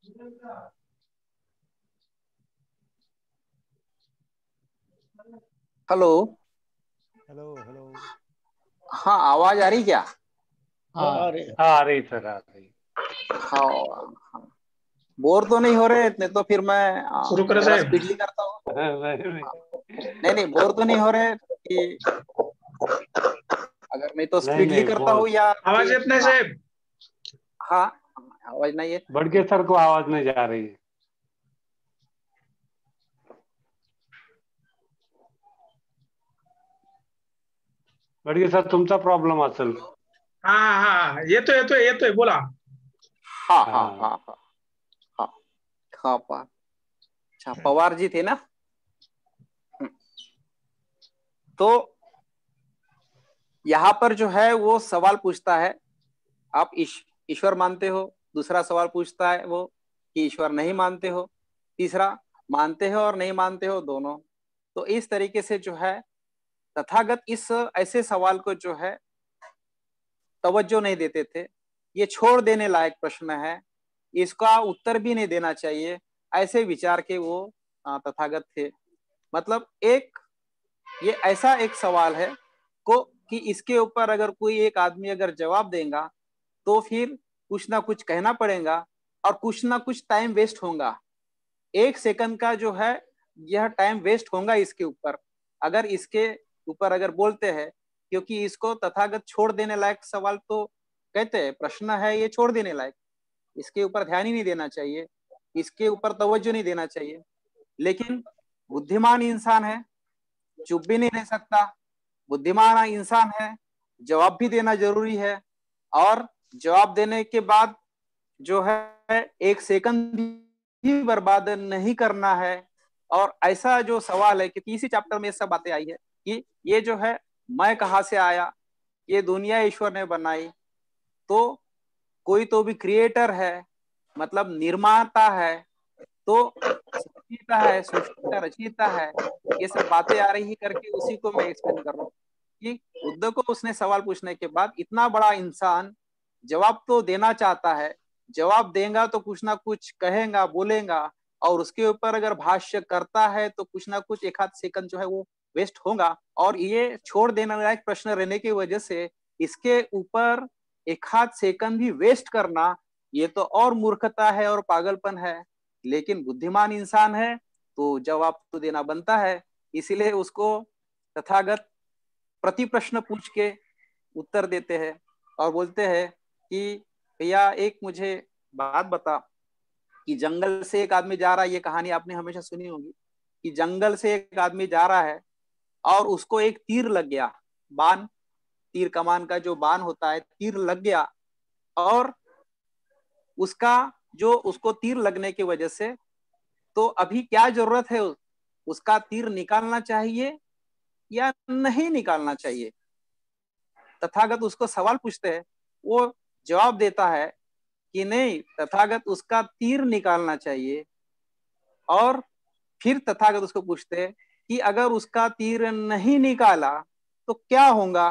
Hello. Hello hello. हाँ, आवाज आ रही क्या? हाँ आ रही सर, आ रही। हाँ। हाँ। बोर तो नहीं हो रहे इतने? तो फिर मैं शुरू करें जरा साहब? स्पीडली करता हूँ। नहीं नहीं। नहीं नहीं, बोर तो नहीं हो रहे कि अगर मैं तो नहीं स्पीडली नहीं, करता हूँ बहुत या आवाज फिर? इतने हाँ। साहब? हाँ। आवाज नहीं है। बढ़ के सर को आवाज नहीं जा रही है। बढ़ के सर तुमचा प्रॉब्लेम असेल। हाँ हाँ, येतोय बोला. हाँ हाँ हाँ हाँ हाँ। हाँ। हाँ अच्छा, पवार जी थे ना? हम्म। तो यहाँ पर जो है वो सवाल पूछता है, आप ईश्वर मानते हो? दूसरा सवाल पूछता है वो कि ईश्वर नहीं मानते हो? तीसरा, मानते हो और नहीं मानते हो दोनों? तो इस तरीके से जो है तथागत इस ऐसे सवाल को जो है तवज्जो नहीं देते थे। ये छोड़ देने लायक प्रश्न है, इसका उत्तर भी नहीं देना चाहिए, ऐसे विचार के वो तथागत थे। मतलब एक ये ऐसा एक सवाल है को कि इसके ऊपर अगर कोई एक आदमी अगर जवाब देगा तो फिर कुछ ना कुछ कहना पड़ेगा और कुछ ना कुछ टाइम वेस्ट होगा। 1 सेकंड का जो है यह टाइम वेस्ट होगा इसके ऊपर, अगर इसके ऊपर अगर बोलते हैं। क्योंकि इसको तथागत छोड़ देने लायक सवाल तो कहते हैं, प्रश्न है ये छोड़ देने लायक, इसके ऊपर ध्यान ही नहीं देना चाहिए, इसके ऊपर तवज्जो नहीं देना चाहिए। लेकिन बुद्धिमान इंसान है, चुप भी नहीं रह सकता। बुद्धिमान इंसान है, जवाब भी देना जरूरी है। और जवाब देने के बाद जो है 1 सेकंड भी बर्बाद नहीं करना है। और ऐसा जो सवाल है, क्योंकि इसी चैप्टर में ये सब बातें आई है कि ये जो है मैं कहाँ से आया, ये दुनिया ईश्वर ने बनाई, तो कोई तो भी क्रिएटर है, मतलब निर्माता है, तो रचयिता है, सृष्टि का रचयिता है। ये सब बातें आ रही करके उसी को मैं एक्सप्लेन कर रहा हूँ कि बुद्ध को उसने सवाल पूछने के बाद इतना बड़ा इंसान जवाब तो देना चाहता है, जवाब देगा तो कुछ ना कुछ कहेगा बोलेगा, और उसके ऊपर अगर भाष्य करता है तो कुछ ना कुछ 1 आध सेकंड जो है वो वेस्ट होगा। और ये छोड़ देने लायक प्रश्न रहने की वजह से इसके ऊपर 1 आध सेकंड भी वेस्ट करना, ये तो और मूर्खता है और पागलपन है। लेकिन बुद्धिमान इंसान है तो जवाब तो देना बनता है, इसीलिए उसको तथागत प्रति प्रश्न पूछ के उत्तर देते हैं और बोलते हैं कि भैया एक मुझे बात बता कि जंगल से एक आदमी जा रहा है, ये कहानी आपने हमेशा सुनी होगी कि जंगल से एक आदमी जा रहा है और उसको एक तीर लग गया, बाण, तीर कमान का जो बाण होता है, तीर लग गया। और उसका जो उसको तीर लगने की वजह से तो अभी क्या जरूरत है, उसका तीर निकालना चाहिए या नहीं निकालना चाहिए? तथागत उसको सवाल पूछते हैं, वो जवाब देता है कि नहीं, तथागत उसका तीर निकालना चाहिए। और फिर तथागत उसको पूछते हैं कि अगर उसका तीर नहीं निकाला तो क्या होगा?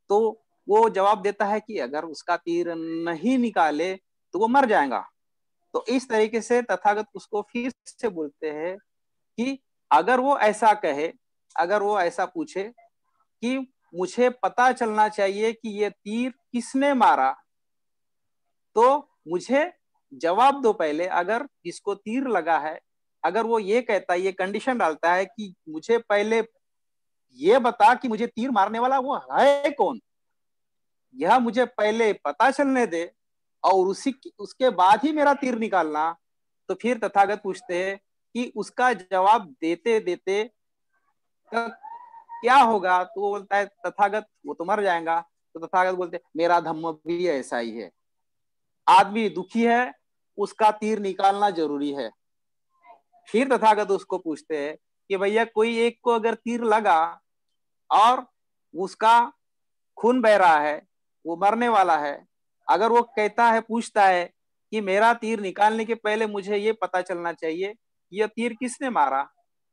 तो वो जवाब देता है कि अगर उसका तीर नहीं निकाले तो वो मर जाएगा। तो इस तरीके से तथागत उसको फिर से बोलते हैं कि अगर वो ऐसा कहे, अगर वो ऐसा पूछे कि मुझे पता चलना चाहिए कि ये तीर किसने मारा, तो मुझे जवाब दो पहले। अगर जिसको तीर लगा है, अगर वो ये कहता है, ये कंडीशन डालता है कि मुझे पहले ये बता कि मुझे तीर मारने वाला वो है कौन, यह मुझे पहले पता चलने दे और उसी उसके बाद ही मेरा तीर निकालना। तो फिर तथागत पूछते हैं कि उसका जवाब देते देते क्या होगा? तो वो बोलता है तथागत वो तो मर जाएगा। तो तथागत बोलते मेरा धम्म भी ऐसा ही है, आदमी दुखी है, उसका तीर निकालना जरूरी है। फिर तथागत उसको पूछते हैं कि भैया कोई एक को अगर तीर लगा और उसका खून बह रहा है, वो मरने वाला है, अगर वो कहता है, पूछता है कि मेरा तीर निकालने के पहले मुझे ये पता चलना चाहिए ये तीर किसने मारा,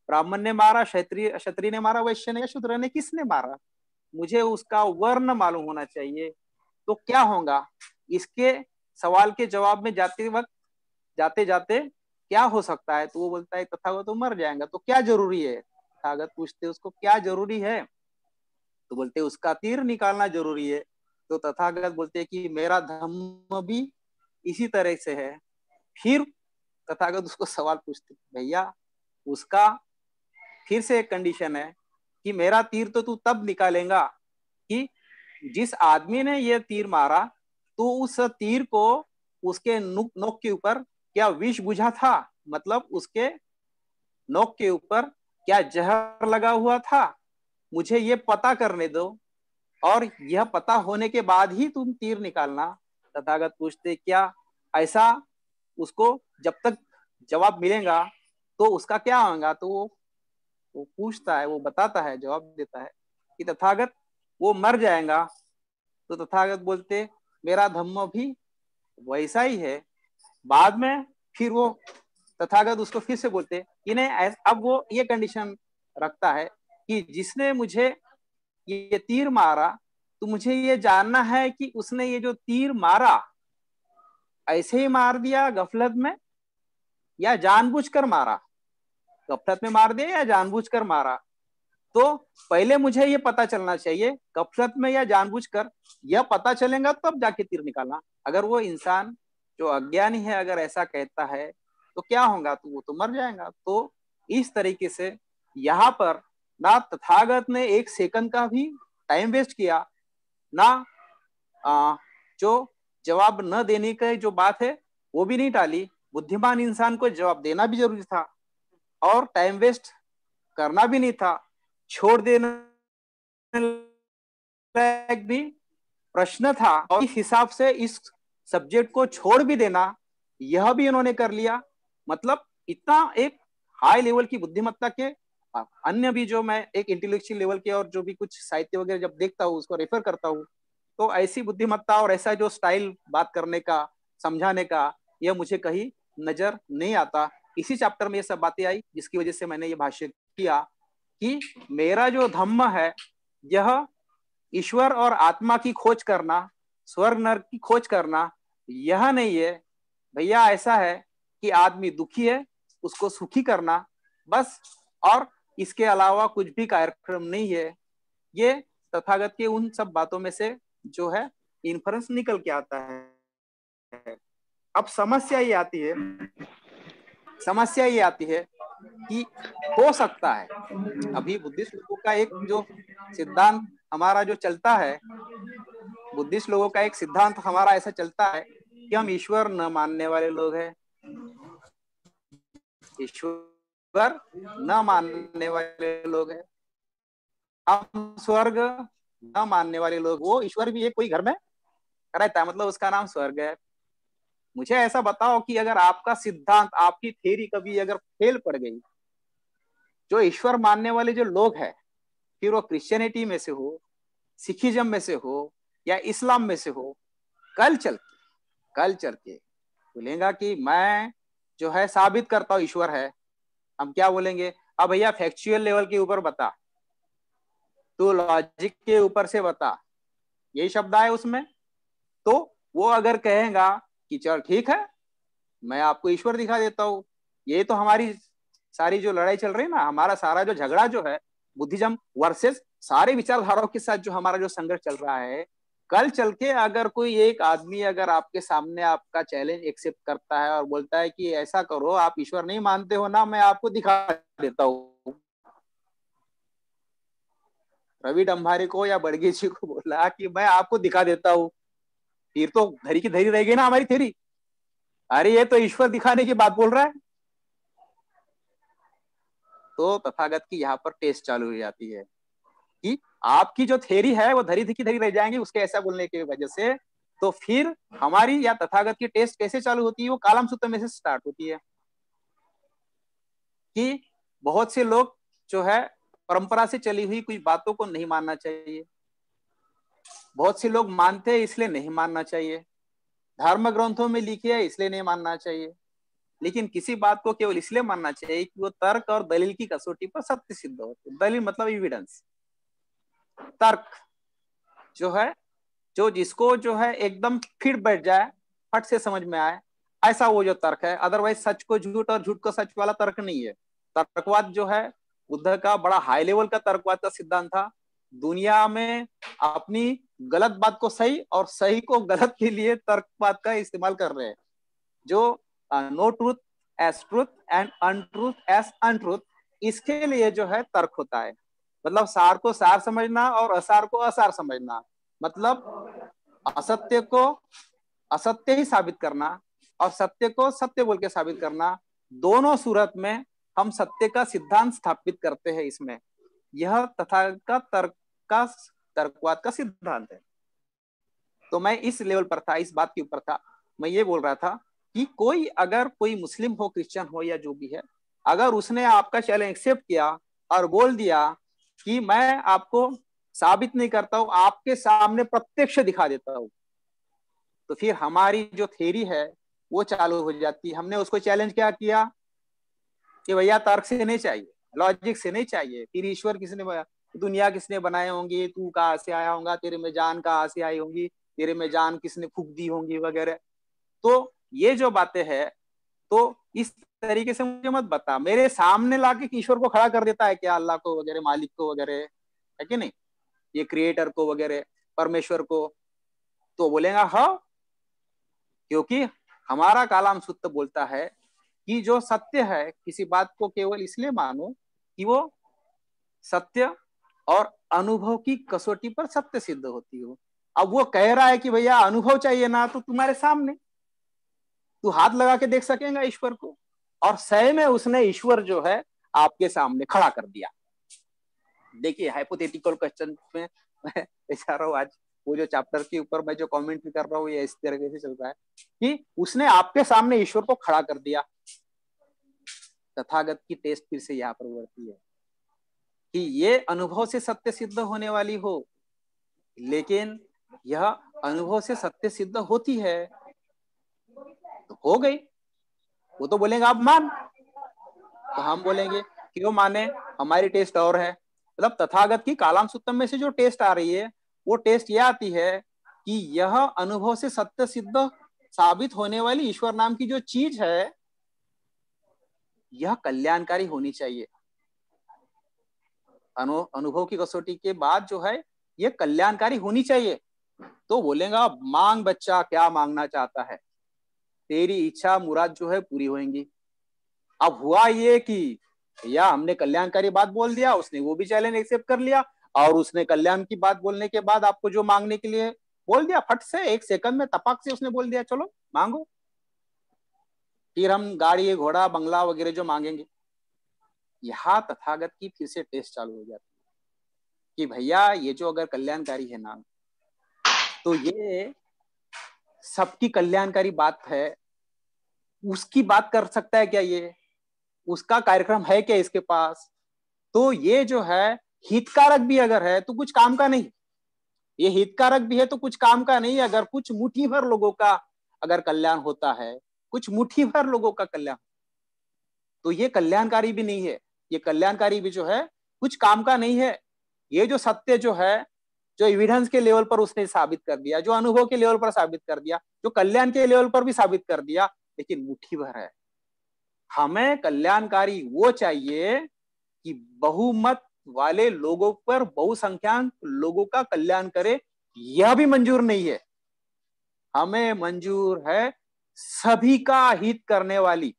ब्राह्मण ने मारा, क्षत्रिय क्षत्रिय ने मारा, वैश्य ने या शूद्र ने, किसने मारा, मुझे उसका वर्ण मालूम होना चाहिए। तो क्या होगा? इसके सवाल के जवाब में जाते वक्त जाते जाते क्या हो सकता है? तो वो बोलता है तथागत तो मर जाएगा, तो क्या जरूरी है? तथागत पूछते उसको क्या जरूरी है? तो बोलते उसका तीर निकालना जरूरी है। तो तथागत बोलते कि मेरा धम्म भी इसी तरह से है। फिर तथागत उसको सवाल पूछते, भैया उसका फिर से एक कंडीशन है कि मेरा तीर तो तू तब निकालेगा कि जिस आदमी ने ये तीर मारा तो उस तीर को उसके नोक के ऊपर क्या विष बुझा था, मतलब उसके नोक के ऊपर क्या जहर लगा हुआ था, मुझे ये पता करने दो, और यह पता होने के बाद ही तुम तीर निकालना। तथागत पूछते क्या ऐसा उसको जब तक जवाब मिलेगा तो उसका क्या होगा? तो वो पूछता है, वो बताता है, जवाब देता है कि तथागत वो मर जाएगा। तो तथागत बोलते मेरा धम्म भी वैसा ही है। बाद में फिर वो तथागत उसको फिर से बोलते कि नहीं, अब वो ये कंडीशन रखता है कि जिसने मुझे ये तीर मारा तो मुझे ये जानना है कि उसने ये जो तीर मारा ऐसे ही मार दिया गफलत में या जानबूझकर मारा, गफलत में मार दिया या जानबूझकर मारा। तो पहले मुझे ये पता चलना चाहिए गफलत में या जानबूझकर, यह पता चलेगा तब जाके तीर निकालना। अगर वो इंसान जो अज्ञानी है अगर ऐसा कहता है तो क्या होगा? तो वो तो मर जाएगा। तो इस तरीके से यहाँ पर ना तथागत ने एक सेकंड का भी टाइम वेस्ट किया, ना जो जवाब न देने की जो बात है वो भी नहीं टाली। बुद्धिमान इंसान को जवाब देना भी जरूरी था और टाइम वेस्ट करना भी नहीं था। छोड़ देने लायक भी प्रश्न था और इस हिसाब से इस सब्जेक्ट को छोड़ भी देना, यह भी इन्होंने कर लिया। मतलब इतना एक हाई लेवल की बुद्धिमत्ता के अन्य भी जो मैं एक इंटेलेक्चुअल लेवल के और जो भी कुछ साहित्य वगैरह जब देखता हूँ उसको रेफर करता हूँ, तो ऐसी बुद्धिमत्ता और ऐसा जो स्टाइल बात करने का, समझाने का, यह मुझे कहीं नजर नहीं आता। इसी चैप्टर में ये सब बातें आई जिसकी वजह से मैंने ये भाष्य किया कि मेरा जो धम्म है यह ईश्वर और आत्मा की खोज करना, स्वर्ग नरक की खोज करना, यह नहीं है भैया। ऐसा है कि आदमी दुखी है उसको सुखी करना बस, और इसके अलावा कुछ भी कार्यक्रम नहीं है। ये तथागत के उन सब बातों में से जो है इन्फरेंस निकल के आता है। अब समस्या ये आती है कि हो सकता है अभी बुद्धिस्ट लोगों का एक जो सिद्धांत हमारा जो चलता है, बुद्धिस्ट लोगों का एक सिद्धांत हमारा ऐसा चलता है कि हम ईश्वर न मानने वाले लोग हैं, ईश्वर न मानने वाले लोग हैं, हम स्वर्ग न मानने वाले लोग। वो ईश्वर भी एक कोई घर में रहता है, मतलब उसका नाम स्वर्ग है। मुझे ऐसा बताओ कि अगर आपका सिद्धांत, आपकी थ्योरी कभी अगर फेल पड़ गई, जो ईश्वर मानने वाले जो लोग हैं, फिर वो क्रिश्चियनिटी में से हो, सिखिज्म में से हो या इस्लाम में से हो, कल चल के बोलेगा कि मैं जो है साबित करता हूँ ईश्वर है, हम क्या बोलेंगे? अब भैया फैक्चुअल लेवल के ऊपर बता, तो लॉजिक के ऊपर से बता, यही शब्द आए उसमें। तो वो अगर कहेगा कि चल ठीक है मैं आपको ईश्वर दिखा देता हूँ, ये तो हमारी सारी जो लड़ाई चल रही है ना, हमारा सारा जो झगड़ा जो है बुद्धिज्म वर्सेस सारे विचारधाराओं के साथ जो हमारा जो संघर्ष चल रहा है, कल चल के अगर कोई एक आदमी अगर आपके सामने आपका चैलेंज एक्सेप्ट करता है और बोलता है कि ऐसा करो, आप ईश्वर नहीं मानते हो ना, मैं आपको दिखा देता हूँ। रवि डंभारे को या बड़गे जी को बोला कि मैं आपको दिखा देता हूँ, फिर तो धरी की धरी रहेगी ना हमारी थ्योरी। अरे ये तो ईश्वर दिखाने की बात बोल रहा है। तो तथागत की यहाँ पर टेस्ट चालू हो जाती है कि आपकी जो थ्योरी है वो धरी की धरी रह जाएंगी उसके ऐसा बोलने की वजह से। तो फिर हमारी या तथागत की टेस्ट कैसे चालू होती है? वो कालम सूत्र में से स्टार्ट होती है कि बहुत से लोग जो है परंपरा से चली हुई कुछ बातों को नहीं मानना चाहिए, बहुत से लोग मानते हैं इसलिए नहीं मानना चाहिए, धर्म ग्रंथों में लिखे है इसलिए नहीं मानना चाहिए, लेकिन किसी बात को केवल इसलिए मानना चाहिए कि वो तर्क और दलील की कसौटी पर सत्य सिद्ध हो। दलील मतलब एविडेंस, तर्क जो है, जो जिसको जो है एकदम फिट बैठ जाए, फट से समझ में आए, ऐसा वो जो तर्क है। अदरवाइज सच को झूठ और झूठ को सच वाला तर्क नहीं है। तर्कवाद जो है बुद्ध का बड़ा हाई लेवल का तर्कवाद का सिद्धांत था। दुनिया में अपनी गलत बात को सही और सही को गलत के लिए तर्कवाद का इस्तेमाल कर रहे हैं, जो know truth as truth and untruth as untruth, इसके लिए जो है तर्क होता है। मतलब सार को सार समझना और असार को असार समझना, मतलब असत्य को असत्य ही साबित करना और सत्य को सत्य बोल के साबित करना, दोनों सूरत में हम सत्य का सिद्धांत स्थापित करते हैं इसमें। यह तथागत तर्कवाद का सिद्धांत है। तो मैं इस लेवल पर था, इस बात के ऊपर था। मैं ये बोल रहा था कि कोई अगर कोई मुस्लिम हो, क्रिश्चियन हो या जो भी है, अगर उसने आपका चैलेंज एक्सेप्ट किया और बोल दिया कि मैं आपको साबित नहीं करता हूं, आपके सामने प्रत्यक्ष दिखा देता हूं, तो फिर हमारी जो थ्योरी है वो चालू हो जाती है। हमने उसको चैलेंज क्या किया कि भैया तर्क से नहीं चाहिए, लॉजिक से नहीं चाहिए, फिर ईश्वर किसने बनाया, दुनिया किसने बनाए होंगे, तू कहाँ से आया होगा, तेरे में जान कहाँ से आई होंगी, तेरे में जान किसने फूंक दी होंगी वगैरह। तो ये जो बातें हैं, तो इस तरीके से मुझे मत बता, मेरे सामने लाके ईश्वर को खड़ा कर देता है क्या, अल्लाह को वगैरह, मालिक को वगैरह, है कि नहीं, ये क्रिएटर को वगैरह, परमेश्वर को, तो बोलेगा हाँ, क्योंकि हमारा कालाम सूत्र बोलता है कि जो सत्य है किसी बात को केवल इसलिए मानो कि वो सत्य और अनुभव की कसौटी पर सत्य सिद्ध होती हो। अब वो कह रहा है कि भैया अनुभव चाहिए ना, तो तुम्हारे सामने तू हाथ लगा के देख सकेगा ईश्वर को, और सही में उसने ईश्वर जो है आपके सामने खड़ा कर दिया। देखिए हाइपोथेटिकल क्वेश्चन में मैं चाह रहा हूँ, आज वो जो चैप्टर के ऊपर मैं जो कमेंट भी कर रहा हूँ, ये इस तरीके से चल रहा है कि उसने आपके सामने ईश्वर को खड़ा कर दिया। तथागत की टेस्ट फिर से यहाँ पर बढ़ती है कि ये अनुभव से सत्य सिद्ध होने वाली हो, लेकिन यह अनुभव से सत्य सिद्ध होती है तो हो गई। वो तो बोलेंगे आप मान, तो हम बोलेंगे क्यों माने, हमारी टेस्ट और है। मतलब तथागत की कालाम सूत्रम में से जो टेस्ट आ रही है वो टेस्ट ये आती है कि यह अनुभव से सत्य सिद्ध साबित होने वाली ईश्वर नाम की जो चीज है यह कल्याणकारी होनी चाहिए। अनुभव की कसौटी के बाद जो है ये कल्याणकारी होनी चाहिए। तो बोलेगा मांग बच्चा, क्या मांगना चाहता है, तेरी इच्छा मुराद जो है पूरी होंगी। अब हुआ ये कि या हमने कल्याणकारी बात बोल दिया, उसने वो भी चैलेंज एक्सेप्ट कर लिया, और उसने कल्याण की बात बोलने के बाद आपको जो मांगने के लिए बोल दिया, फट से 1 सेकंड में तपाक से उसने बोल दिया चलो मांगो। फिर हम गाड़ी, घोड़ा, बंगला वगैरह जो मांगेंगे, यहाँ तथागत की फिर से टेस्ट चालू हो जाती है कि भैया ये जो अगर कल्याणकारी है ना, तो ये सबकी कल्याणकारी बात है, उसकी बात कर सकता है क्या, ये उसका कार्यक्रम है क्या इसके पास? तो ये जो है हितकारक भी अगर है तो कुछ काम का नहीं, ये हितकारक भी है तो कुछ काम का नहीं। अगर कुछ मुट्ठी भर लोगों का अगर कल्याण होता है, कुछ मुट्ठी भर लोगों का कल्याण, तो ये कल्याणकारी भी नहीं है। ये कल्याणकारी भी जो है कुछ काम का नहीं है। ये जो सत्य जो है, जो एविडेंस के लेवल पर उसने साबित कर दिया, जो अनुभव के लेवल पर साबित कर दिया, जो कल्याण के लेवल पर भी साबित कर दिया, लेकिन मुट्ठी भर है। हमें कल्याणकारी वो चाहिए कि बहुमत वाले लोगों पर बहुसंख्यक लोगों का कल्याण करे, यह भी मंजूर नहीं है। हमें मंजूर है सभी का हित करने वाली।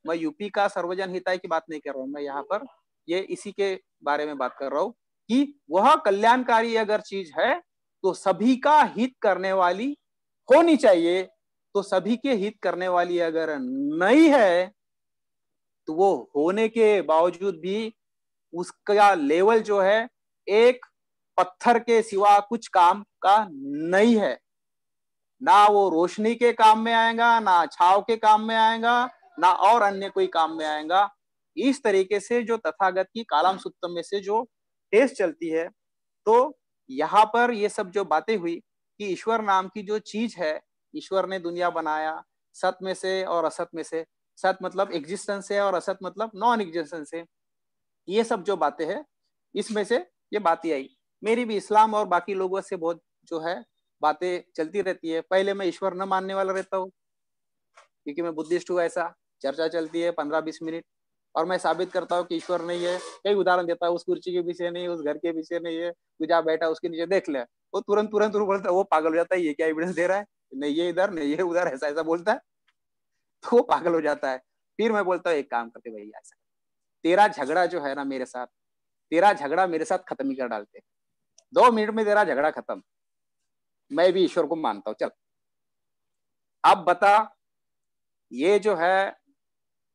मैं यूपी का सर्वजन हिताय की बात नहीं कर रहा हूं, मैं यहाँ पर ये इसी के बारे में बात कर रहा हूं कि वह कल्याणकारी अगर चीज है तो सभी का हित करने वाली होनी चाहिए। तो सभी के हित करने वाली अगर नहीं है तो वो होने के बावजूद भी उसका लेवल जो है एक पत्थर के सिवा कुछ काम का नहीं है। ना वो रोशनी के काम में आएगा, ना छाव के काम में आएगा, ना और अन्य कोई काम में आएगा। इस तरीके से जो तथागत की कालाम सूत्रम में से जो टेस्ट चलती है, तो यहाँ पर ये सब जो बातें हुई कि ईश्वर नाम की जो चीज है, ईश्वर ने दुनिया बनाया सत में से और असत में से, सत मतलब एग्जिस्टेंस है और असत मतलब नॉन एग्जिस्टेंस है, ये सब जो बातें हैं इसमें से ये बातें आई। मेरी भी इस्लाम और बाकी लोगों से बहुत जो है बातें चलती रहती है। पहले मैं ईश्वर न मानने वाला रहता हूँ, क्योंकि मैं बुद्धिस्ट हूँ, ऐसा चर्चा चलती है 15-20 मिनट और मैं साबित करता हूँ कि ईश्वर नहीं है, कई उदाहरण देता है, उस कुर्सी के पीछे नहीं, उस घर के पीछे नहीं है, तू जा बैठा उसके नीचे देख ले, वो तुरंत तुरंत बोलता है, वो पागल हो जाता है, ये क्या एविडेंस दे रहा है, नहीं ये इधर नहीं ये उधर, ऐसा ऐसा बोलता है, तो वो पागल हो जाता है। फिर मैं बोलता हूँ एक काम करते भैया, ऐसा तेरा झगड़ा जो है ना मेरे साथ, तेरा झगड़ा मेरे साथ खत्म ही कर डालते, 2 मिनट में तेरा झगड़ा खत्म, मैं भी ईश्वर को मानता हूँ, चल अब बता, ये जो है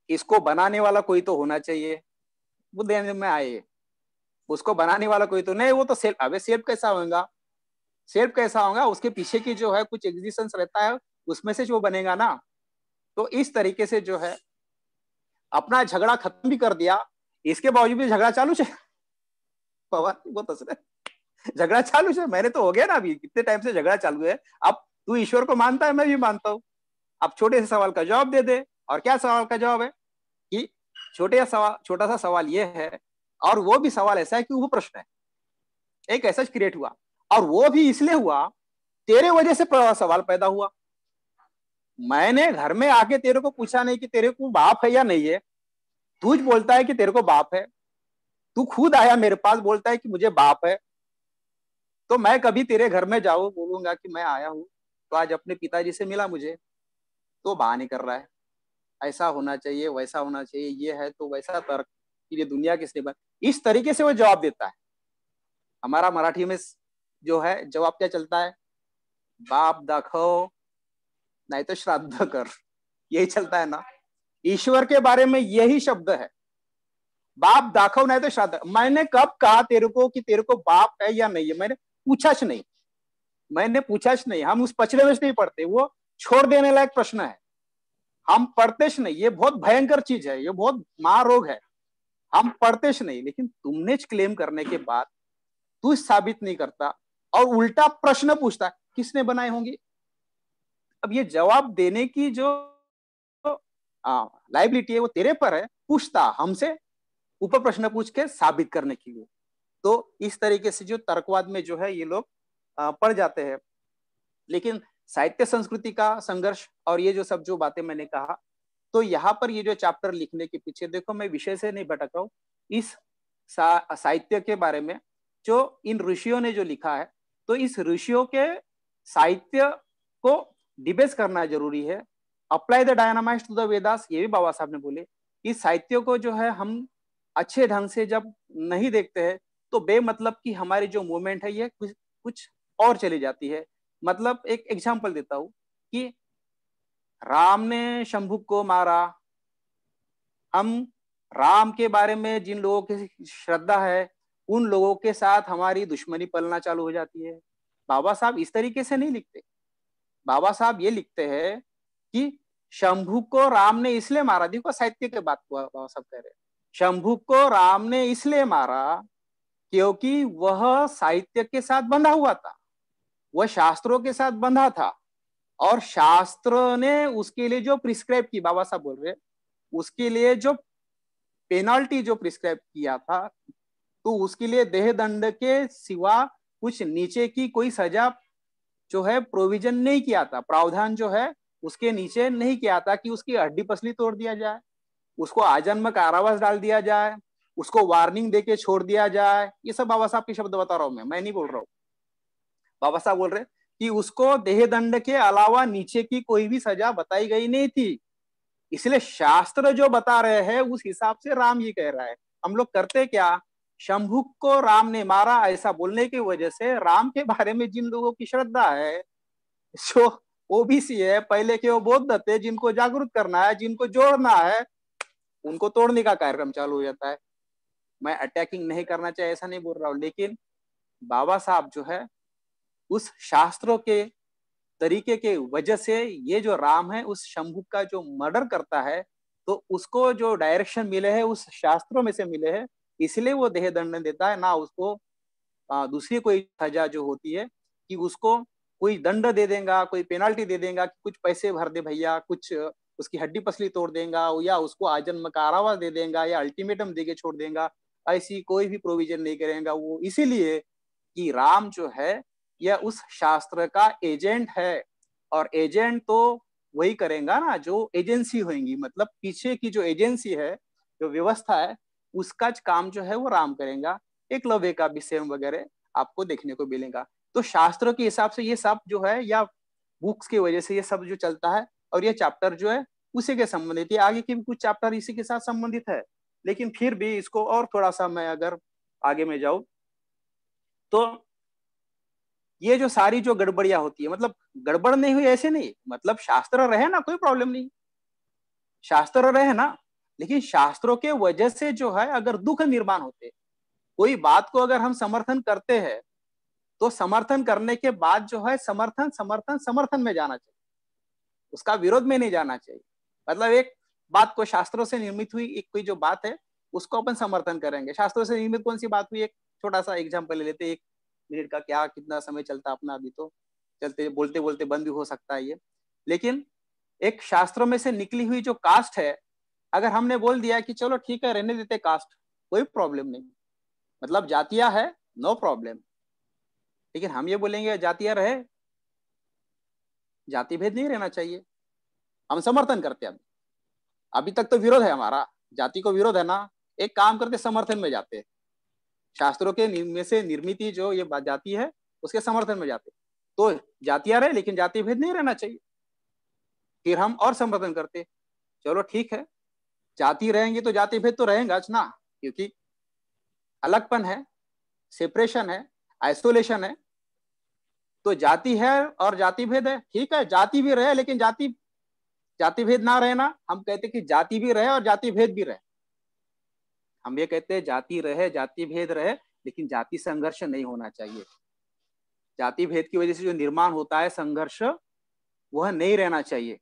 इसको बनाने वाला कोई तो होना चाहिए, वो देने में आए, उसको बनाने वाला कोई तो नहीं, वो तो सेल्फ, अबे सेल्फ कैसा होगा, सेल्फ कैसा होगा, उसके पीछे की जो है कुछ एग्जिस्टेंस रहता है, उसमें से जो बनेगा ना। तो इस तरीके से जो है अपना झगड़ा खत्म भी कर दिया, इसके बावजूद भी झगड़ा चालू है, वो तो झगड़ा चालू है, मैंने तो हो गया ना, अभी कितने टाइम से झगड़ा चालू है। अब तू ईश्वर को मानता है, मैं भी मानता हूँ, अब छोटे से सवाल का जवाब दे दे। और क्या सवाल का जवाब है कि छोटा सा सवाल ये है, और वो भी सवाल ऐसा है कि वो प्रश्न है, एक ऐसा क्रिएट हुआ, और वो भी इसलिए हुआ तेरे वजह से सवाल पैदा हुआ। मैंने घर में आके तेरे को पूछा नहीं कि तेरे को बाप है या नहीं है, तू बोलता है कि तेरे को बाप है, तू खुद आया मेरे पास बोलता है कि मुझे बाप है, तो मैं कभी तेरे घर में जाऊं बोलूंगा कि मैं आया हूं, तो आज अपने पिताजी से मिला मुझे, तो बहाने कर रहा है, ऐसा होना चाहिए वैसा होना चाहिए, ये है तो वैसा तर्क, ये दुनिया किसने बन, इस तरीके से वो जवाब देता है। हमारा मराठी में जो है जवाब क्या चलता है, बाप दाखव नहीं तो श्राद्ध कर, यही चलता है ना। ईश्वर के बारे में यही शब्द है, बाप दाखव नहीं तो श्राद्ध। मैंने कब कहा तेरे को कि तेरे को बाप है या नहीं है, मैंने पूछाच नहीं, मैंने पूछाच नहीं, हम उस पचड़े में नहीं पढ़ते, वो छोड़ देने लायक प्रश्न है, हम पढ़तेच नहीं, ये बहुत भयंकर चीज है, ये बहुत महारोग है, हम पढ़तेच नहीं। लेकिन तुमने क्लेम करने के बाद तू साबित नहीं करता और उल्टा प्रश्न पूछता है किसने बनाए होंगे। अब ये जवाब देने की जो लाइबिलिटी है वो तेरे पर है, पूछता हमसे, ऊपर प्रश्न पूछ के साबित करने के लिए। तो इस तरीके से जो तर्कवाद में जो है ये लोग पड़ जाते हैं। लेकिन साहित्य संस्कृति का संघर्ष और ये जो सब जो बातें मैंने कहा, तो यहाँ पर ये जो चैप्टर लिखने के पीछे देखो, मैं विषय से नहीं भटक रहा हूँ, इस साहित्य के बारे में जो इन ऋषियों ने जो लिखा है, तो इस ऋषियों के साहित्य को डिबेस करना जरूरी है। Apply the dynamites to the Vedas, ये भी बाबा साहब ने बोले। इस साहित्य को जो है हम अच्छे ढंग से जब नहीं देखते हैं तो बेमतलब की हमारी जो मूवमेंट है ये कुछ और चली जाती है। मतलब एक एग्जांपल देता हूं कि राम ने शंभुक को मारा, हम राम के बारे में जिन लोगों की श्रद्धा है उन लोगों के साथ हमारी दुश्मनी पलना चालू हो जाती है। बाबा साहब इस तरीके से नहीं लिखते, बाबा साहब ये लिखते हैं कि शंभुक को राम ने इसलिए मारा, देखो साहित्य के बात को बाबा साहब कह रहे हैं, शंभुक को राम ने इसलिए मारा क्योंकि वह साहित्य के साथ बंधा हुआ था, वह शास्त्रों के साथ बंधा था, और शास्त्र ने उसके लिए जो प्रिस्क्राइब की, बाबा साहब बोल रहे उसके लिए जो पेनाल्टी जो प्रिस्क्राइब किया था, तो उसके लिए देह दंड के सिवा कुछ नीचे की कोई सजा जो है प्रोविजन नहीं किया था, प्रावधान जो है उसके नीचे नहीं किया था कि उसकी हड्डी पसली तोड़ दिया जाए, उसको आजन्म कारावास डाल दिया जाए, उसको वार्निंग देके छोड़ दिया जाए। ये सब बाबा साहब के शब्द बता रहा हूं, मैं नहीं बोल रहा हूं। बाबा साहब बोल रहे कि उसको देह दंड के अलावा नीचे की कोई भी सजा बताई गई नहीं थी, इसलिए शास्त्र जो बता रहे हैं उस हिसाब से राम ये कह रहा है। हम लोग करते क्या, शंभुक को राम ने मारा ऐसा बोलने की वजह से राम के बारे में जिन लोगों की श्रद्धा है, जो ओबीसी है, पहले के वो बौद्ध थे, जिनको जागरूक करना है, जिनको जोड़ना है, उनको तोड़ने का कार्यक्रम चालू हो जाता है। मैं अटैकिंग नहीं करना चाहिए ऐसा नहीं बोल रहा हूँ, लेकिन बाबा साहब जो है उस शास्त्रों के तरीके के वजह से ये जो राम है उस शंभुक का जो मर्डर करता है, तो उसको जो डायरेक्शन मिले हैं उस शास्त्रों में से मिले हैं, इसलिए वो देह दंड देता है ना। उसको दूसरी कोई सजा जो होती है कि उसको कोई दंड दे देगा, कोई पेनाल्टी दे देगा कि कुछ पैसे भर दे भैया, कुछ उसकी हड्डी पसली तोड़ देगा, या उसको आजन्म कारावास दे देगा, या अल्टीमेटम देके छोड़ देगा, ऐसी कोई भी प्रोविजन नहीं करेगा वो। इसीलिए कि राम जो है यह उस शास्त्र का एजेंट है, और एजेंट तो वही करेगा ना जो एजेंसी होंगी, मतलब पीछे की जो एजेंसी है, जो व्यवस्था है, उसका काम जो है वो राम करेगा। एकलव्य का भी सेम वगैरह आपको देखने को मिलेगा। तो शास्त्रों के हिसाब से ये सब जो है, या बुक्स की वजह से ये सब जो चलता है, और ये चैप्टर जो है उसी के संबंधित है। आगे के भी कुछ चैप्टर इसी के साथ संबंधित है, लेकिन फिर भी इसको और थोड़ा सा मैं अगर आगे में जाऊं तो ये जो सारी जो गड़बड़ियां होती है, मतलब गड़बड़ नहीं हुई ऐसे नहीं, मतलब शास्त्र रहे ना, कोई प्रॉब्लम नहीं, शास्त्र रहे ना, लेकिन शास्त्रों के वजह से जो है अगर दुख निर्माण होते, कोई बात को अगर हम समर्थन करते हैं तो समर्थन करने के बाद जो है समर्थन समर्थन समर्थन में जाना चाहिए, उसका विरोध में नहीं जाना चाहिए। मतलब एक बात को शास्त्रों से निर्मित हुई एक कोई जो बात है उसको अपन समर्थन करेंगे। शास्त्रों से निर्मित कौन सी बात हुई, एक छोटा सा एग्जाम्पल ले लेते, 1 मिनट का क्या कितना समय चलता अपना, अभी तो चलते बोलते बोलते बंद भी हो सकता है ये। लेकिन एक शास्त्रों में से निकली हुई जो कास्ट है, अगर हमने बोल दिया कि चलो ठीक है रहने देते कास्ट, कोई प्रॉब्लम नहीं, मतलब जातियां है नो प्रॉब्लम, लेकिन हम ये बोलेंगे जातियां रहे, जाति भेद नहीं रहना चाहिए, हम समर्थन करते हैं। अभी तक तो विरोध है हमारा, जाति को विरोध है ना, एक काम करते समर्थन में जाते, शास्त्रों के में से निर्मित जो ये जाति है उसके समर्थन में जाते, तो जातियां रहे लेकिन जाति भेद नहीं रहना चाहिए। फिर हम और समर्थन करते, चलो ठीक है जाति रहेंगे तो जाति भेद तो रहेगा ना, क्योंकि अलगपन है, सेपरेशन है, आइसोलेशन है, तो जाति है और जाति भेद है, ठीक है जाति भी रहे लेकिन जाति भेद ना रहे ना, हम कहते कि जाति भी रहे और जाति भेद भी रहे। हम ये कहते हैं जाति रहे जाति भेद रहे, लेकिन जाति संघर्ष नहीं होना चाहिए। जाति भेद की वजह से जो निर्माण होता है संघर्ष, वह नहीं रहना चाहिए।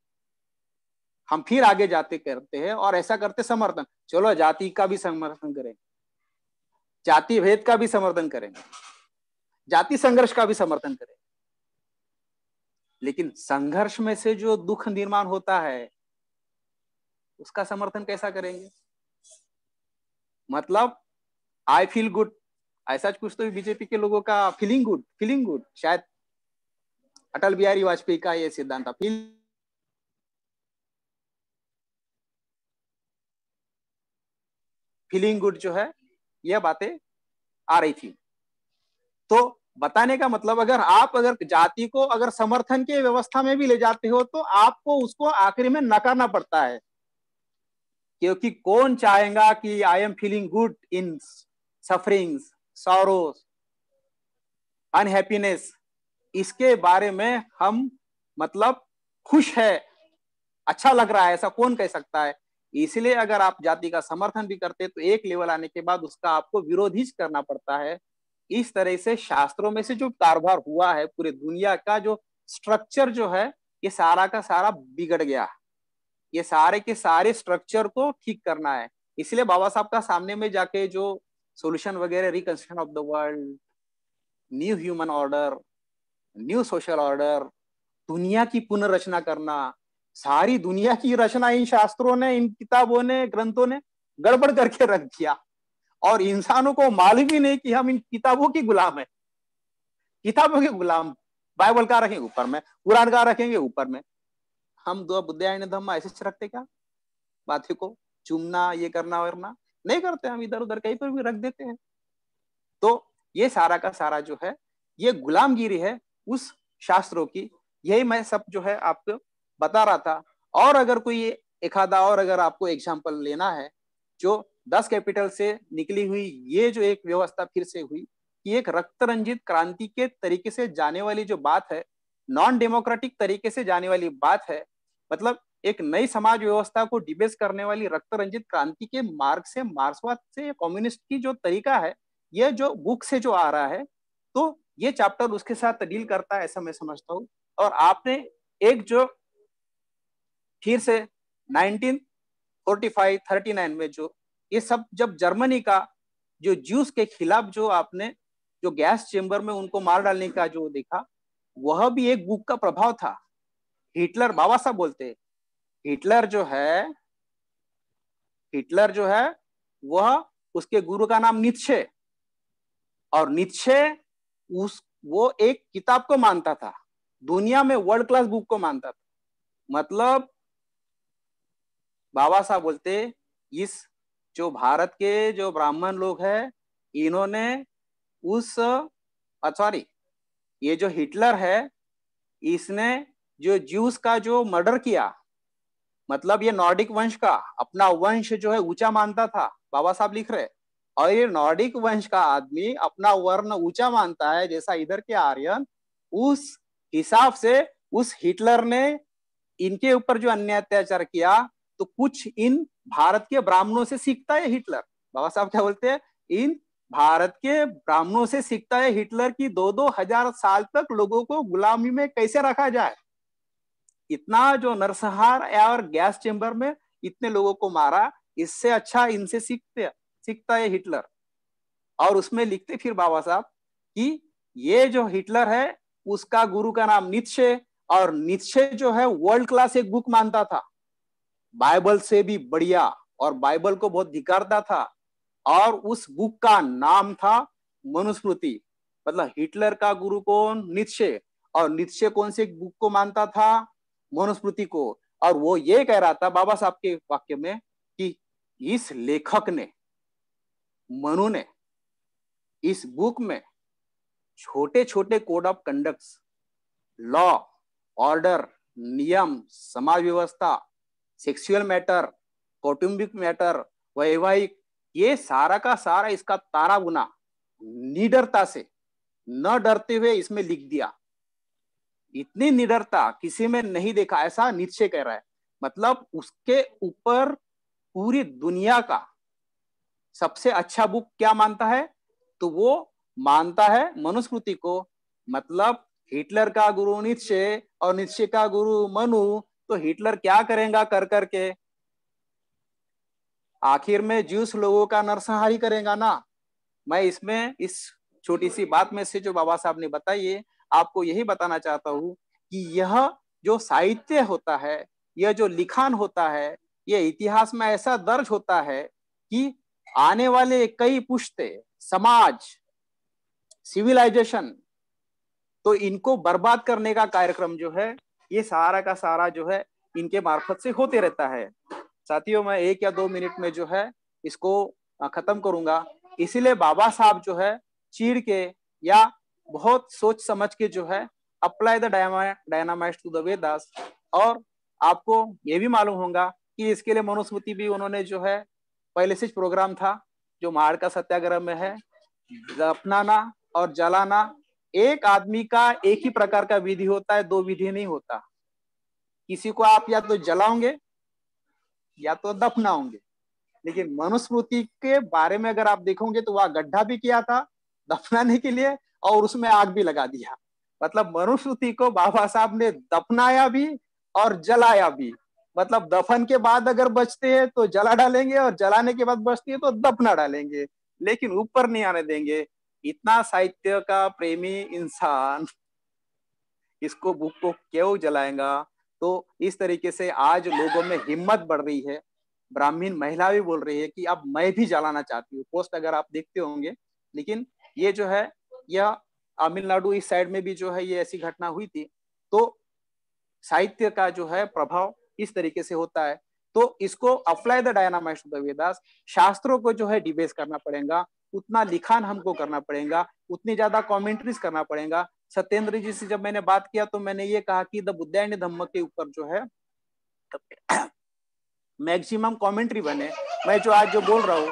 हम फिर आगे जाते करते हैं और ऐसा करते समर्थन, चलो जाति का भी समर्थन करें, जाति भेद का भी समर्थन करेंगे, जाति संघर्ष का भी समर्थन करें, लेकिन संघर्ष में से जो दुख निर्माण होता है उसका समर्थन कैसा करेंगे। मतलब आई फील गुड, ऐसा कुछ तो बीजेपी के लोगों का फीलिंग गुड, शायद अटल बिहारी वाजपेयी का ये सिद्धांत था, फीलिंग गुड जो है, यह बातें आ रही थी। तो बताने का मतलब अगर जाति को अगर समर्थन की व्यवस्था में भी ले जाते हो तो आपको उसको आखिरी में नकारना पड़ता है, क्योंकि कौन चाहेगा कि I am feeling good in sufferings, sorrows, unhappiness, इसके बारे में हम मतलब खुश है, अच्छा लग रहा है, ऐसा कौन कह सकता है। इसलिए अगर आप जाति का समर्थन भी करते तो एक लेवल आने के बाद उसका आपको विरोध ही करना पड़ता है। इस तरह से शास्त्रों में से जो कारभार हुआ है, पूरे दुनिया का जो स्ट्रक्चर जो है, ये सारा का सारा बिगड़ गया, ये सारे के सारे स्ट्रक्चर को ठीक करना है। इसलिए बाबा साहब का सामने में जाके जो सॉल्यूशन वगैरह, reconstruction of the world, new human order, new social order, दुनिया की पुनर्रचना करना, सारी दुनिया की रचना इन शास्त्रों ने, इन किताबों ने, ग्रंथों ने गड़बड़ करके रख दिया, और इंसानों को मालूम ही नहीं कि हम इन किताबों की गुलाम है, किताबों के गुलाम। बाइबल का रखेंगे ऊपर में, कुरान का रखेंगे ऊपर में, हम दो बुद्धियान धम्मा ऐसे रखते क्या, बातें को चुमना, ये करना वरना नहीं करते, हम इधर उधर कहीं पर भी रख देते हैं। तो ये सारा का सारा जो है ये गुलामगिरी है उस शास्त्रों की, यही मैं सब जो है आपको बता रहा था। और अगर कोई एक आधा और अगर आपको एग्जाम्पल लेना है, जो 10 कैपिटल से निकली हुई ये जो एक व्यवस्था फिर से हुई कि एक रक्त रंजित क्रांति के तरीके से जाने वाली जो बात है, नॉन डेमोक्रेटिक तरीके से जाने वाली बात है, मतलब एक नई समाज व्यवस्था को डिबेस करने वाली रक्त रंजित क्रांति के मार्ग से, मार्क्सवाद से, कम्युनिस्ट की जो तरीका है, ये जो बुक से जो आ रहा है, तो ये चैप्टर उसके साथ डील करता है, ऐसा मैं समझता हूँ। और आपने एक जो फिर से 1945-39 में जो ये सब, जब जर्मनी का जो ज्यूस के खिलाफ जो आपने जो गैस चेंबर में उनको मार डालने का जो देखा, वह भी एक बुक का प्रभाव था। हिटलर, बाबा साहब बोलते हैं, हिटलर जो है वह, उसके गुरु का नाम नीत्शे, और नीत्शे वो एक किताब को मानता था, दुनिया में वर्ल्ड क्लास बुक को मानता था, मतलब बाबा साहब बोलते इस जो भारत के जो ब्राह्मण लोग हैं इन्होंने उस सॉरी ये जो हिटलर है इसने जो ज्यूस का जो मर्डर किया, मतलब ये नॉर्डिक वंश का अपना वंश जो है ऊंचा मानता था, बाबा साहब लिख रहे। और ये नॉर्डिक वंश का आदमी अपना वर्ण ऊंचा मानता है जैसा इधर के आर्यन, उस हिसाब से उस हिटलर ने इनके ऊपर जो अन्याय अत्याचार किया तो कुछ इन भारत के ब्राह्मणों से सीखता है हिटलर। बाबा साहब क्या बोलते हैं, इन भारत के ब्राह्मणों से सीखता है हिटलर की 2-2 हजार साल तक लोगों को गुलामी में कैसे रखा जाए। इतना जो नरसंहार और गैस चेंबर में इतने लोगों को मारा, इससे अच्छा इनसे सीखता है हिटलर। और उसमें लिखते फिर बाबा साहब कि ये जो हिटलर है उसका गुरु का नाम नीत्शे, और नीत्शे जो है वर्ल्ड क्लास एक बुक मानता था, बाइबल से भी बढ़िया, और बाइबल को बहुत धिकारता था। और उस बुक का नाम था मनुस्मृति। मतलब हिटलर का गुरु कौन, नीत्शे, और नीत्शे कौन से बुक को मानता था, मनुस्मृति को। और वो ये कह रहा था बाबा साहब के वाक्य में कि इस लेखक ने, मनु ने, इस बुक में छोटे छोटे code of conducts, law, order, नियम, समाज व्यवस्था, सेक्सुअल मैटर, कौटुंबिक मैटर, वैवाहिक, ये सारा का सारा इसका तारा बुना निडरता से, न डरते हुए इसमें लिख दिया। इतनी निडरता किसी में नहीं देखा, ऐसा नीत्शे कह रहा है। मतलब उसके ऊपर पूरी दुनिया का सबसे अच्छा बुक क्या मानता है, तो वो मानता है मनुस्मृति को। मतलब हिटलर का गुरु नीत्शे और नीत्शे का गुरु मनु, तो हिटलर क्या करेगा कर करके, आखिर में ज्यूस लोगों का नरसंहार ही करेगा ना। मैं इसमें इस छोटी सी बात में से जो बाबा साहब ने बताई है आपको यही बताना चाहता हूं कि यह जो साहित्य होता है, यह जो लिखान होता है, यह इतिहास में ऐसा दर्ज होता है कि आने वाले कई पुश्ते, समाज, सिविलाइजेशन, तो इनको बर्बाद करने का कार्यक्रम जो है ये सारा का सारा जो है इनके मार्फत से होते रहता है। साथियों, मैं 1 या 2 मिनट में जो है इसको खत्म करूंगा। इसीलिए बाबा साहब जो है चीड़ के या बहुत सोच समझ के जो है apply the dynamite to the Vedas. और आपको ये भी मालूम होगा कि इसके लिए मनुस्मृति भी उन्होंने जो है पहले से प्रोग्राम था जो माड़ का सत्याग्रह में है, दफनाना और जलाना। एक आदमी का एक ही प्रकार का विधि होता है, 2 विधि नहीं होता। किसी को आप या तो जलाओगे या तो दफनाओगे। लेकिन मनुस्मृति के बारे में अगर आप देखोगे तो वह गड्ढा भी किया था दफनाने के लिए और उसमें आग भी लगा दिया। मतलब मनुस्मृति को बाबा साहब ने दफनाया भी और जलाया भी। मतलब दफन के बाद अगर बचते हैं तो जला डालेंगे और जलाने के बाद बचती है तो दफना डालेंगे, लेकिन ऊपर नहीं आने देंगे। इतना साहित्य का प्रेमी इंसान इसको बुक को क्यों जलाएगा। तो इस तरीके से आज लोगों में हिम्मत बढ़ रही है। ब्राह्मण महिला भी बोल रही है कि अब मैं भी जलाना चाहती हूँ, पोस्ट अगर आप देखते होंगे। लेकिन ये जो है यह तमिलनाडु इस साइड में भी जो है ये ऐसी घटना हुई थी। तो साहित्य का जो है प्रभाव इस तरीके से होता है। तो इसको apply the dynamite to the Vedas, शास्त्रों को जो है डिबेस करना पड़ेगा, उतना लिखान हमको करना पड़ेगा, उतनी ज्यादा कमेंट्रीज करना पड़ेगा। सत्येंद्र जी से जब मैंने बात किया तो मैंने ये कहा कि द बुद्धायन धम्म के ऊपर जो है मैक्सिमम कमेंट्री बने। मैं जो आज जो बोल रहा हूँ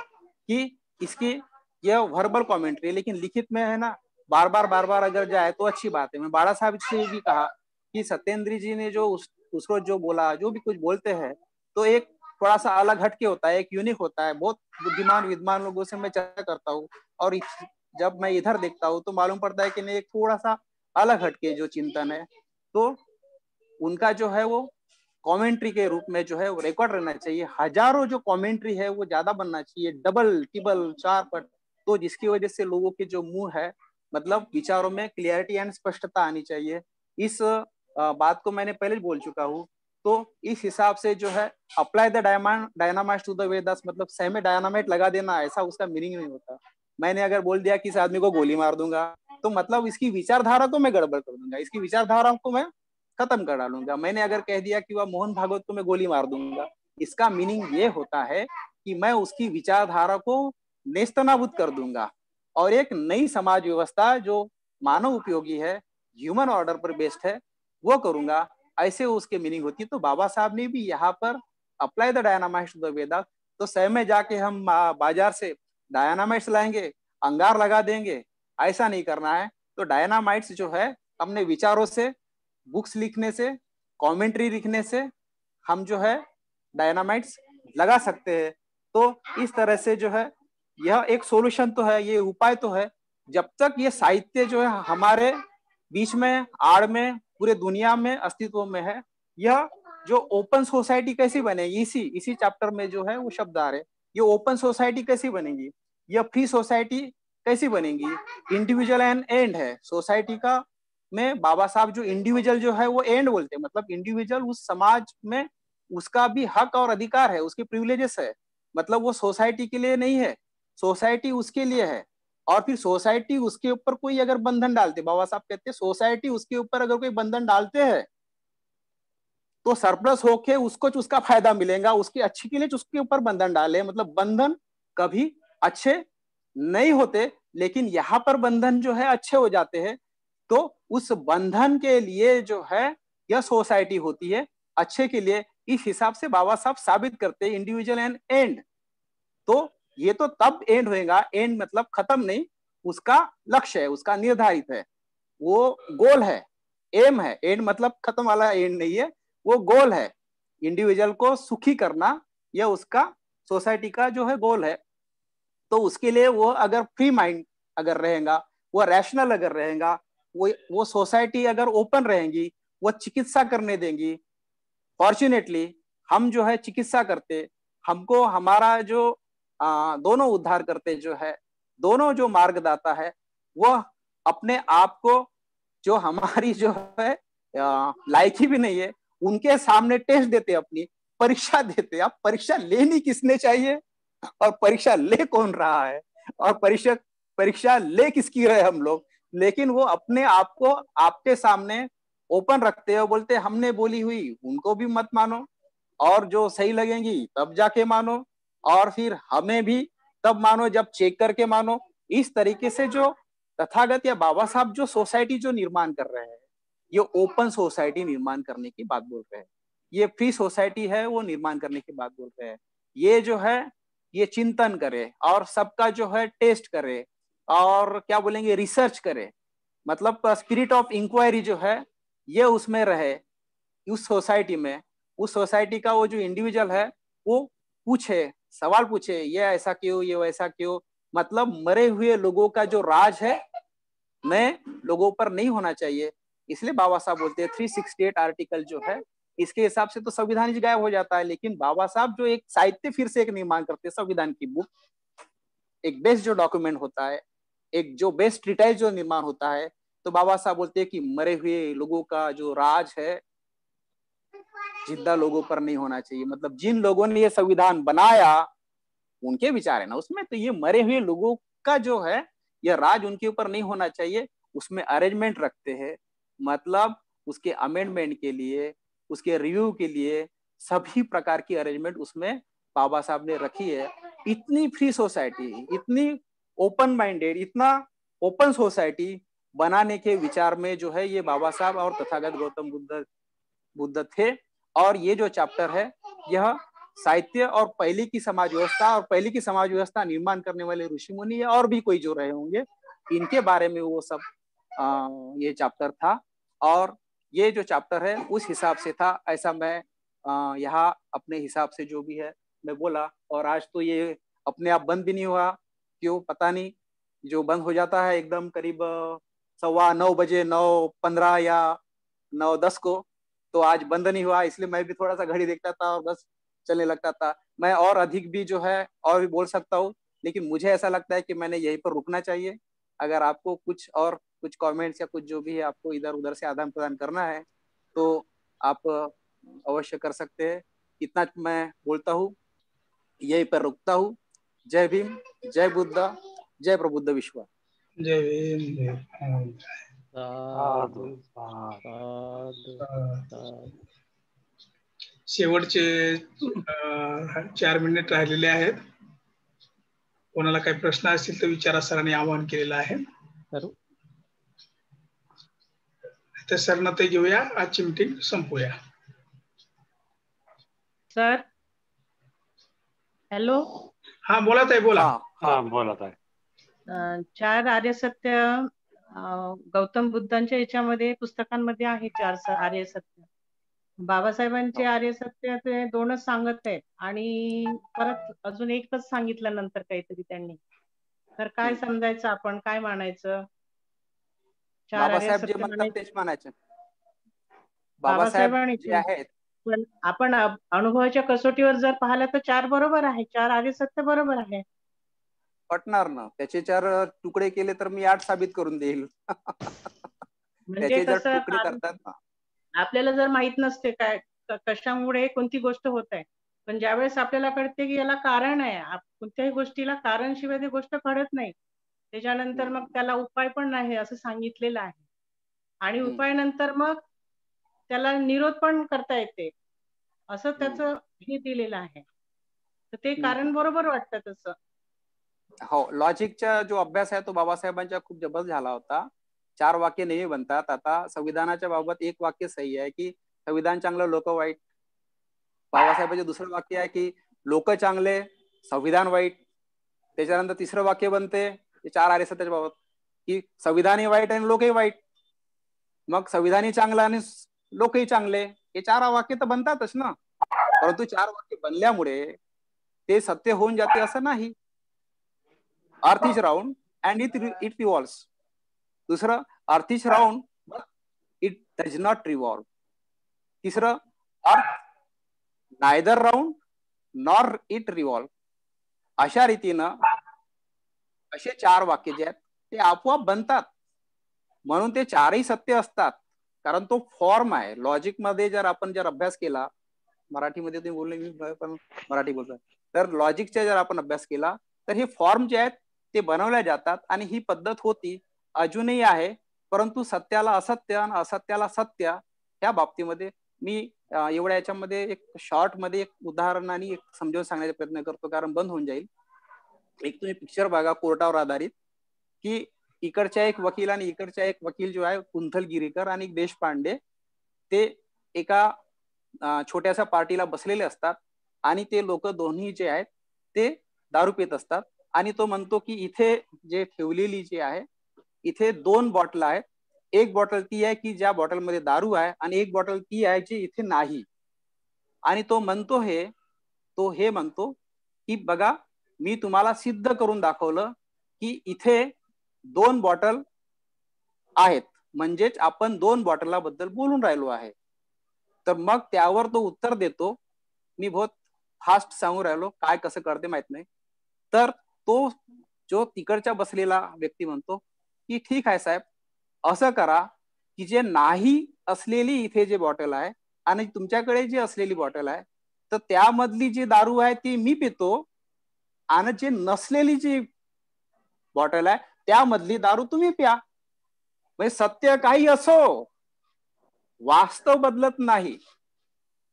कि इसकी यह वर्बल कमेंट्री, लेकिन लिखित में है ना, बार बार अगर जाए तो अच्छी बात है। मैं बाड़ा साहब से भी कहा कि सत्येंद्र जी ने जो उसको जो बोला, जो भी कुछ बोलते हैं तो एक थोड़ा सा अलग हटके होता है, एक यूनिक होता है। बहुत बुद्धिमान विद्वान लोगों से मैं चर्चा करता हूँ और जब मैं इधर देखता हूँ तो मालूम पड़ता है कि नहीं, एक थोड़ा सा अलग हटके जो चिंतन है, तो उनका जो है वो कमेंट्री के रूप में जो है वो रिकॉर्ड रहना चाहिए। हजारों जो कमेंट्री है वो ज्यादा बनना चाहिए, डबल टिबल 4 पट, तो जिसकी वजह से लोगों के जो मुंह है मतलब विचारों में क्लियरिटी एंड स्पष्टता आनी चाहिए। इस बात को मैंने पहले बोल चुका हूँ। तो इस हिसाब से जो है apply the dynamite to the Vedas, मतलब सह में डायनामाइट लगा देना, ऐसा उसका मीनिंग नहीं होता। मैंने अगर बोल दिया कि इस आदमी को गोली मार दूंगा तो मतलब इसकी विचारधारा को मैं गड़बड़ कर दूंगा, इसकी विचारधारा को मैं खत्म कर डालूंगा। मैंने अगर कह दिया कि वह मोहन भागवत को मैं गोली मार दूंगा, इसका मीनिंग ये होता है कि मैं उसकी विचारधारा को नेस्तनाबूद कर दूंगा और एक नई समाज व्यवस्था जो मानव उपयोगी है, ह्यूमन ऑर्डर पर बेस्ड है, वो करूंगा। ऐसे उसके मीनिंग होती है। तो बाबा साहब ने भी यहाँ पर apply the dynamites to the Veda. तो शहर में जाके हम बाजार से डायनामाइट्स लाएंगे, अंगार लगा देंगे, ऐसा नहीं करना है। तो डायनामाइट्स जो है अपने विचारों से, बुक्स लिखने से, कमेंट्री लिखने से हम जो है डायनामाइट्स लगा सकते हैं। तो इस तरह से जो है यह एक सॉल्यूशन तो है, ये उपाय तो है। जब तक ये साहित्य जो है हमारे बीच में, आड़ में, पूरे दुनिया में अस्तित्व में है, यह जो ओपन सोसाइटी कैसी बनेगी, इसी चैप्टर में जो है वो शब्द आ रहे, ये ओपन सोसाइटी कैसी बनेगी, यह फ्री सोसाइटी कैसी बनेगी। इंडिविजुअल एंड एंड है सोसाइटी का में। बाबा साहब जो इंडिविजुअल जो है वो एंड बोलते हैं, मतलब इंडिविजुअल उस समाज में उसका भी हक और अधिकार है, उसके प्रिविलेजेस है, मतलब वो सोसाइटी के लिए नहीं है, सोसाइटी उसके लिए है। और फिर सोसाइटी उसके ऊपर कोई अगर बंधन डालते, बाबा साहब कहते हैं सोसाइटी उसके ऊपर अगर कोई बंधन डालते हैं तो सरप्लस होके उसको उसका फायदा मिलेगा, उसकी अच्छी के लिए उसके ऊपर बंधन डाले। मतलब बंधन कभी अच्छे नहीं होते, लेकिन यहाँ पर बंधन जो है अच्छे हो जाते हैं। तो उस बंधन के लिए जो है यह सोसाइटी होती है अच्छे के लिए। इस हिसाब से बाबा साहब साबित करते हैं इंडिविजुअल एंड एंड। तो ये तो तब एंड होएगा, एंड मतलब खत्म नहीं, उसका लक्ष्य है, उसका निर्धारित है, वो गोल है, एम है। एंड मतलब खत्म वाला एंड नहीं है, वो गोल है। इंडिविजुअल को सुखी करना यह उसका सोसाइटी का जो है गोल है। तो उसके लिए वो अगर फ्री माइंड अगर रहेगा, वो रैशनल अगर रहेगा, वो सोसाइटी अगर ओपन रहेंगी, वो चिकित्सा करने देंगी। फॉर्चुनेटली हम जो है चिकित्सा करते, हमको हमारा जो दोनों उद्धार करते जो है, दोनों जो मार्गदाता है, वह अपने आप को जो हमारी जो है लायकी भी नहीं है उनके सामने टेस्ट देते, अपनी परीक्षा देते। अब परीक्षा लेनी किसने चाहिए और परीक्षा ले कौन रहा है और परीक्षा ले किसकी रहे हम लोग। लेकिन वो अपने आप को आपके सामने ओपन रखते हैं, बोलते हमने बोली हुई उनको भी मत मानो और जो सही लगेंगी तब जाके मानो, और फिर हमें भी तब मानो जब चेक करके मानो। इस तरीके से जो तथागत या बाबा साहब जो सोसाइटी जो निर्माण कर रहे हैं, ये ओपन सोसाइटी निर्माण करने की बात बोल रहे हैं, ये फ्री सोसाइटी है वो निर्माण करने की बात बोल रहे हैं। ये जो है ये चिंतन करे और सबका जो है टेस्ट करे और क्या बोलेंगे रिसर्च करे, मतलब स्पिरिट ऑफ इंक्वायरी जो है ये उसमें रहे उस सोसाइटी में। उस सोसाइटी का वो जो इंडिविजुअल है वो पूछे, सवाल पूछे, ये ऐसा क्यों, ये वैसा क्यों। मतलब मरे हुए लोगों का जो राज है नए लोगों पर नहीं होना चाहिए। इसलिए बाबा साहब बोलते हैं 368 आर्टिकल जो है इसके हिसाब से तो संविधान ही गायब हो जाता है। लेकिन बाबा साहब जो एक साहित्य फिर से एक निर्माण करते हैं, संविधान की बुक, एक बेस्ट जो डॉक्यूमेंट होता है, एक जो बेस्ट ट्रीटाइज जो निर्माण होता है, तो बाबा साहब बोलते हैं कि मरे हुए लोगों का जो राज है जिंदा लोगों पर नहीं होना चाहिए। मतलब जिन लोगों ने ये संविधान बनाया उनके विचार है ना उसमें, तो ये मरे हुए लोगों का जो है ये राज उनके ऊपर नहीं होना चाहिए। उसमें अरेंजमेंट रखते हैं, मतलब उसके अमेंडमेंट के लिए, उसके रिव्यू के लिए सभी प्रकार की अरेंजमेंट उसमें बाबा साहब ने रखी है। इतनी फ्री सोसाइटी, इतनी ओपन माइंडेड, इतना ओपन सोसाइटी बनाने के विचार में जो है ये बाबा साहब और तथागत गौतम बुद्ध थे। और ये जो चैप्टर है यह साहित्य और पहले की समाज व्यवस्था और पहले की समाज व्यवस्था निर्माण करने वाले ऋषि मुनि या और भी कोई जो रहे होंगे इनके बारे में वो सब ये चैप्टर था। और ये जो चैप्टर है उस हिसाब से था, ऐसा मैं यहाँ अपने हिसाब से जो भी है मैं बोला। और आज तो ये अपने आप बंद भी नहीं हुआ, क्यों पता नहीं, जो बंद हो जाता है एकदम करीब 9:15 बजे, 9:15 या 9:10 को, तो आज बंद नहीं हुआ। इसलिए मैं भी थोड़ा सा घड़ी देखता था और बस चलने लगता था। मैं और अधिक भी जो है और भी बोल सकता हूँ, लेकिन मुझे ऐसा लगता है कि मैंने यहीं पर रुकना चाहिए। अगर आपको कुछ और कुछ कमेंट्स या कुछ जो भी है आपको इधर उधर से आदान प्रदान करना है तो आप अवश्य कर सकते हैं। इतना मैं बोलता हूँ, यहीं पर रुकता हूँ। जय भीम, जय बुद्ध, जय प्रबुद्ध विश्व। जय भीम। साधू साधू शेवटचे 4 मिनिट राहिलेले आहेत. कोणाला काही प्रश्न असतील तर विचारा, सरांनी आवाहन केलेलं आहे. तर सरना ते घेऊया, आजची मीटिंग संपूया. Sir hello. हा बोला ताई, बोला. हा बोलत आहे. 4 आर्य सत्य गौतम बुद्धांच्या याच्यामध्ये पुस्तकांमध्ये आहे 4 आर्य सत्य. बाबासाहेबांचे आर्य सत्य ते 2च सांगत आहेत आणि परत अजून एकच सांगितलं नंतर काहीतरी त्यांनी. तर काय समजायचं, आपण काय मानायचं? 4 आर्य बाबासाहेब जे सत्य म्हणतात तेच म्हणायचं. बाबासाहेबांनी जे आहेत, पण आपण अनुभवाच्या कसोटीवर जर पाहिलं तर 4 बरोबर आहे, 4 आर्य सत्य बरोबर आहे. पटणार ना. त्याचे 4 तुकडे केले तर मी 8 साबित करून देईल. म्हणजे त्याचे जर कसं तुकडे करतात ना, आपल्याला जर माहित नसते काय कशामुळे कोणती गोष्ट होत आहे, पण ज्यावेळेस आपल्याला कळते की याला कारण आहे, कोणत्याही गोष्टीला कारण शिवाय ती गोष्ट घडत नाही, त्याच्यानंतर मग त्याला उपाय पण नाही असं सांगितलेलं आहे. आणि उपाय नंतर मग त्याला निरोध पण करता येते असं त्याचं हे दिलेलं आहे. तर ते कारण बरोबर वाटतं तसं. हो, लॉजिकचा जो अभ्यास आहे तो बाबासाहेबांचा खूप जबरदस्त झाला होता. 4 वाक्य नेहमी बनतात. आता संविधानाच्या बाबत एक वाक्य सही आहे की संविधान चांगलं, लोक वाईट. बाबासाहेबांचे दुसरं वाक्य आहे की लोक चांगले, संविधान वाईट. त्याच्यानंतर तिसरं वाक्य बनते 4 आर्य सत्याच्या बाबत की संविधानही वाईट आणि लोकही वाईट. मग संविधानही चांगलं आणि लोकही चांगले. हे 4 वाक्य तर बनतातच ना. परंतु 4 वाक्य बनल्यामुळे ते सत्य होऊन जाते असं नाही. Earth is round and it revolves. दुसरं, earth is round but it does not revolve. तिसरं, earth neither round nor it revolve. अशा रीतीनं असे 4 वाक्य जे आहेत ते आपोआप बनतात. म्हणून ते 4ही सत्य असतात, कारण तो फॉर्म आहे. लॉजिक मध्ये जर आपण अभ्यास केला, मराठीमध्ये तुम्ही बोलले, मी पण मराठी बोलतोय, तर लॉजिकचा जर आपण अभ्यास केला तर हे फॉर्म जे आहेत ते बनवल्या जातात आणि ही पद्धत होती, अजूनही आहे. परंतु सत्याला असत्य आणि असत्याला सत्य ह्या बाबतीमध्ये मी एवढ्या याच्यामध्ये एक शॉर्ट मध्ये एक उदाहरणाने एक समजावून सांगण्याचा प्रयत्न करतो, कारण बंद होऊन जाईल. एक तुम्ही पिक्चर बघा कोर्टावर आधारित, की इकडच्या एक वकील आणि इकडच्या एक वकील जो आहे कुंथल गिरीकर आणि देशपांडे, ते एका छोट्याशा पार्टीला बसलेले असतात आणि ते लोक दोन्ही जे आहेत ते दारू पित असतात. आणि तो म्हणतो की इथे जे ठेवलेली जी आहे इथे 2 बॉटल आहेत. एक बॉटल ती आहे की ज्या बॉटलमध्ये दारू आहे आणि एक बॉटल ती आहे जी इथे नाही. आणि तो म्हणतो हे म्हणतो की बघा, मी तुम्हाला सिद्ध करून दाखवलं की इथे 2 बॉटल आहेत, म्हणजेच आपण 2 बॉटलाबद्दल बोलून राहिलो आहे. तर मग त्यावर तो उत्तर देतो, मी बहुत फास्ट सांगू राहिलो, काय कसं करते माहित नाही. तर तो जो तिकडच्या बसलेला व्यक्ती म्हणतो की ठीक आहे साहेब, असं करा की जे नाही असलेली इथे जे बॉटल आहे आणि तुमच्याकडे जी असलेली बॉटल आहे, तर त्यामधली जी दारू आहे ती मी पितो आणि जे नसलेली जी बॉटल आहे त्यामधली दारू तुम्ही प्या. म्हणजे सत्य काही असो, वास्तव बदलत नाही.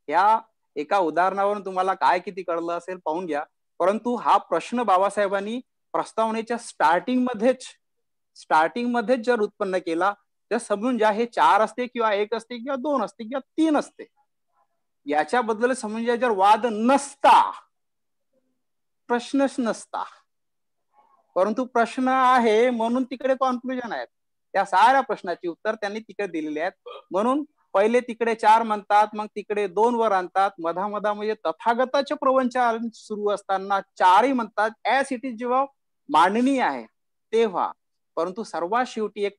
या एका उदाहरणावरून तुम्हाला काय किती कळलं असेल पाहून घ्या. परंतु हा प्रश्न बाबासाहेबांनी प्रस्तावनेच्या स्टार्टिंग मध्येच जर उत्पन्न केला तर समजून घ्या, हे 4 असते किंवा 1 असते किंवा 2 असते किंवा 3 असते, याच्याबद्दल समजून घ्या. जर वाद नसता, प्रश्नच नसता. परंतु प्रश्न आहे म्हणून तिकडे कॉन्क्लुजन आहेत. त्या साऱ्या प्रश्नाची उत्तर त्यांनी तिकडे दिलेली आहेत. म्हणून पहिले तिकडे 4 म्हणतात, मग तिकडे 2 वर आणतात, मधा म्हणजे तथागताचे प्रवचन सुरू असताना 4ही म्हणतात. ऍज इट इज जेव्हा मांडणी आहे तेव्हा. परंतु सर्वात शेवटी एक